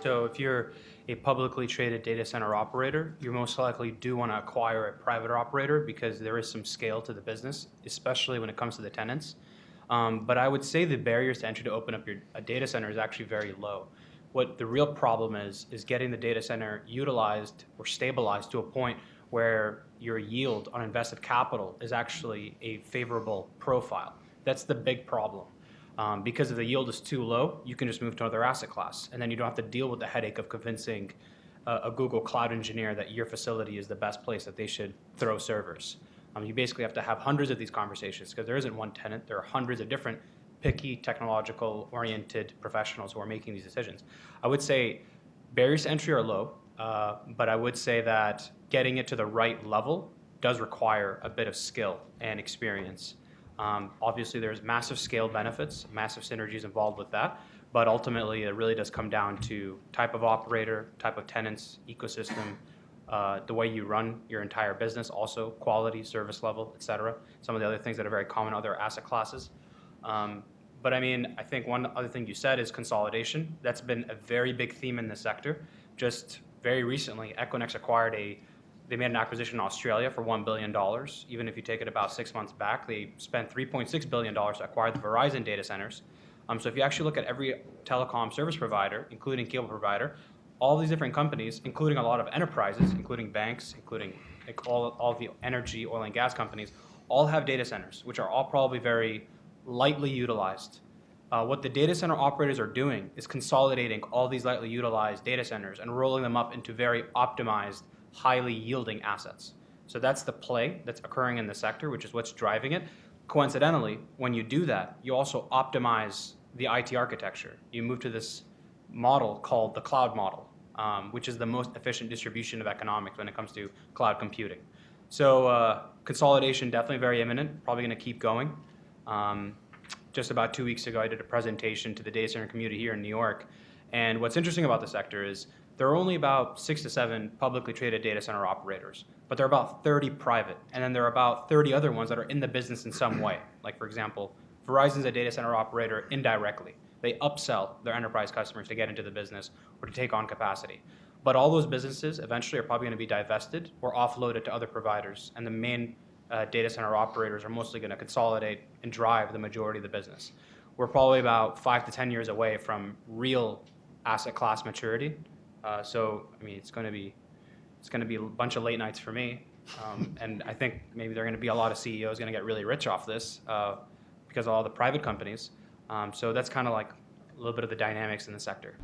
So if you're a publicly traded data center operator, you most likely do want to acquire a private operator because there is some scale to the business, especially when it comes to the tenants. But I would say the barriers to entry to open up a data center is actually very low. What the real problem is getting the data center utilized or stabilized to a point where your yield on invested capital is actually a favorable profile. That's the big problem. Because if the yield is too low, you can just move to another asset class, and then you don't have to deal with the headache of convincing a Google Cloud engineer that your facility is the best place that they should throw servers. You basically have to have hundreds of these conversations because there isn't one tenant. There are hundreds of different picky, technological-oriented professionals who are making these decisions. I would say barriers to entry are low, but I would say that getting it to the right level does require a bit of skill and experience. Obviously, there's massive scale benefits, massive synergies involved with that, but ultimately it really does come down to type of operator, type of tenants, ecosystem, the way you run your entire business, also quality, service level, et cetera. Some of the other things that are very common in other asset classes. But I mean, I think one other thing you said is consolidation. That's been a very big theme in this sector. Just very recently, Equinix they made an acquisition in Australia for $1 billion. Even if you take it about 6 months back, they spent $3.6 billion to acquire the Verizon data centers. So if you actually look at every telecom service provider, including cable provider, all these different companies, including a lot of enterprises, including banks, including like all the energy, oil and gas companies, all have data centers, which are all probably very lightly utilized. What the data center operators are doing is consolidating all these lightly utilized data centers and rolling them up into very optimized, highly yielding assets. So that's the play that's occurring in the sector, which is what's driving it. Coincidentally, when you do that, you also optimize the IT architecture. You move to this model called the cloud model, which is the most efficient distribution of economics when it comes to cloud computing. So consolidation definitely very imminent, probably going to keep going. Just about 2 weeks ago, I did a presentation to the data center community here in New York. And what's interesting about the sector is there are only about 6 to 7 publicly traded data center operators, but there are about 30 private. And then there are about 30 other ones that are in the business in some way. Like, for example, Verizon's a data center operator indirectly. They upsell their enterprise customers to get into the business or to take on capacity. But all those businesses eventually are probably going to be divested or offloaded to other providers. And the main data center operators are mostly going to consolidate and drive the majority of the business. We're probably about 5 to 10 years away from real asset class maturity. So I mean, it's going to be a bunch of late nights for me, and I think maybe there are going to be a lot of CEOs going to get really rich off this because of all the private companies. So that's kind of like a little bit of the dynamics in the sector.